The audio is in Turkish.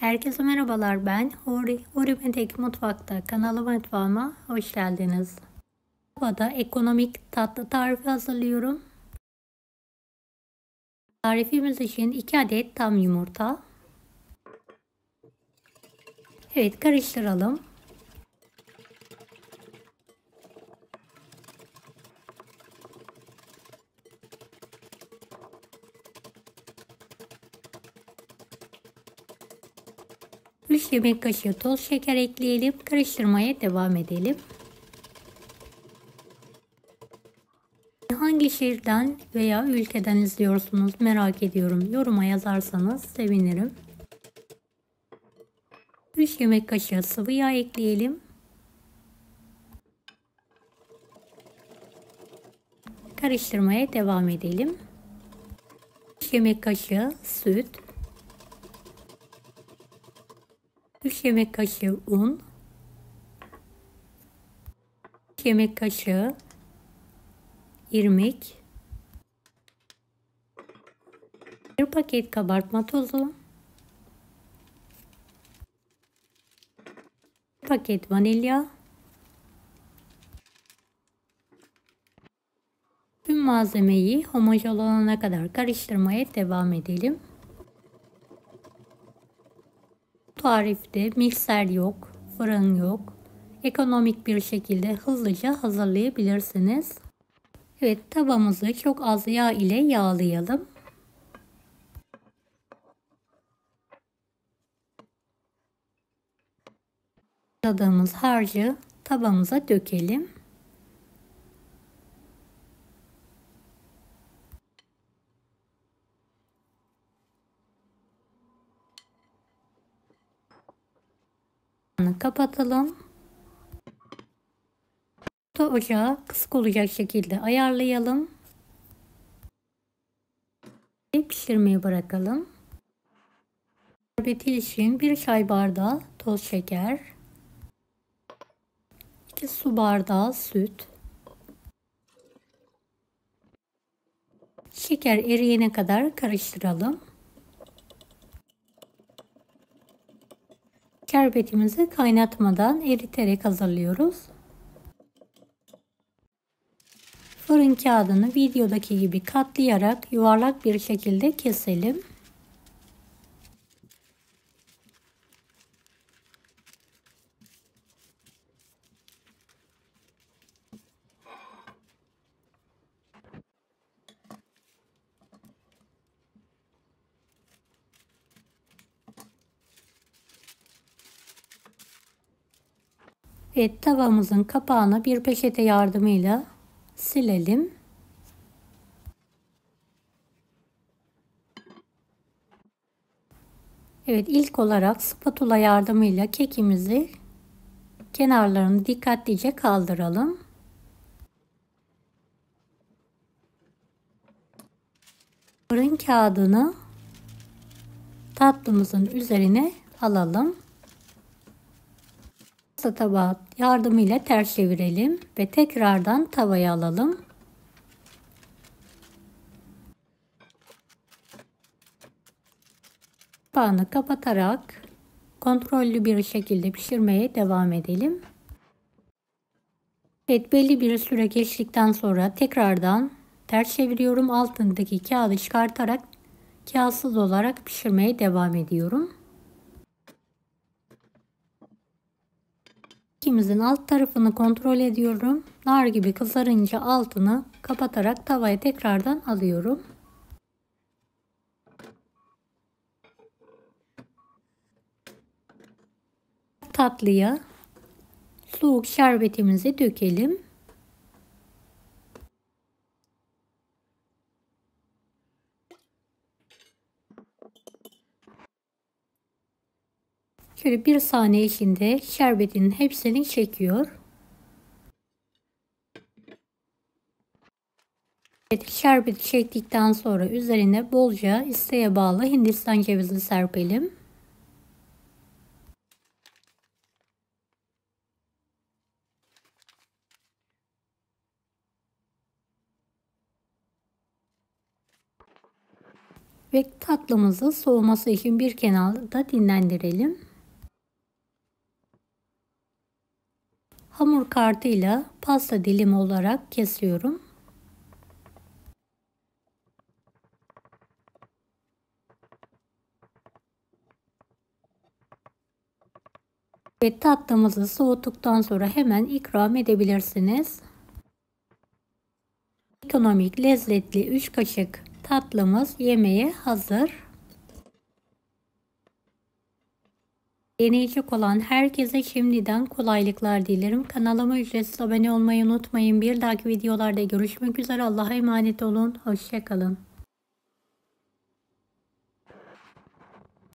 Herkese merhabalar, ben Huri. Huri Metek Mutfak'ta mutfağıma hoş geldiniz. Tavada ekonomik tatlı tarifi hazırlıyorum. Tarifimiz için 2 adet tam yumurta. Evet, karıştıralım. Üç yemek kaşığı toz şeker ekleyelim. Karıştırmaya devam edelim. Hangi şehirden veya ülkeden izliyorsunuz merak ediyorum. Yoruma yazarsanız sevinirim. 3 yemek kaşığı sıvı yağ ekleyelim. Karıştırmaya devam edelim. 3 yemek kaşığı süt. 3 yemek kaşığı un. 3 yemek kaşığı irmik. 1 paket kabartma tozu. 1 paket vanilya. Tüm malzemeyi homojen olana kadar karıştırmaya devam edelim. Bu tarifte mikser yok, fırın yok. Ekonomik bir şekilde hızlıca hazırlayabilirsiniz. Evet, tavamızı çok az yağ ile yağlayalım. Hazırladığımız harcı tavamıza dökelim. Kapatalım. Ocağı kısık olacak şekilde ayarlayalım. Ve pişirmeye bırakalım. Şerbeti için 1 çay bardağı toz şeker, 2 su bardağı süt, şeker eriyene kadar karıştıralım. Şerbetimizi kaynatmadan eriterek hazırlıyoruz. Fırın kağıdını videodaki gibi katlayarak yuvarlak bir şekilde keselim. Evet, tavamızın kapağını bir peçete yardımıyla silelim. Evet, ilk olarak spatula yardımıyla kekimizi kenarlarını dikkatlice kaldıralım. Fırın kağıdını tatlımızın üzerine alalım. Tabağı yardımıyla ters çevirelim ve tekrardan tavaya alalım. Kapağını kapatarak kontrollü bir şekilde pişirmeye devam edelim. Evet, belli bir süre geçtikten sonra tekrardan ters çeviriyorum. Altındaki kağıdı çıkartarak kağıtsız olarak pişirmeye devam ediyorum. Kekimizin alt tarafını kontrol ediyorum. Nar gibi kızarınca altını kapatarak tavaya tekrardan alıyorum. Tatlıya soğuk şerbetimizi dökelim. Şöyle 1 saniye içinde şerbetinin hepsini çekiyor. Evet, şerbeti çektikten sonra üzerine bolca isteğe bağlı Hindistan cevizi serpelim. Ve tatlımızı soğuması için bir kenarda dinlendirelim. Hamur kartıyla pasta dilimi olarak kesiyorum. Ve tatlımızı soğuttuktan sonra hemen ikram edebilirsiniz. Ekonomik, lezzetli 3 kaşık tatlımız yemeğe hazır. Deneyecek olan herkese şimdiden kolaylıklar dilerim. Kanalıma ücretsiz abone olmayı unutmayın. Bir dahaki videolarda görüşmek üzere. Allah'a emanet olun. Hoşça kalın.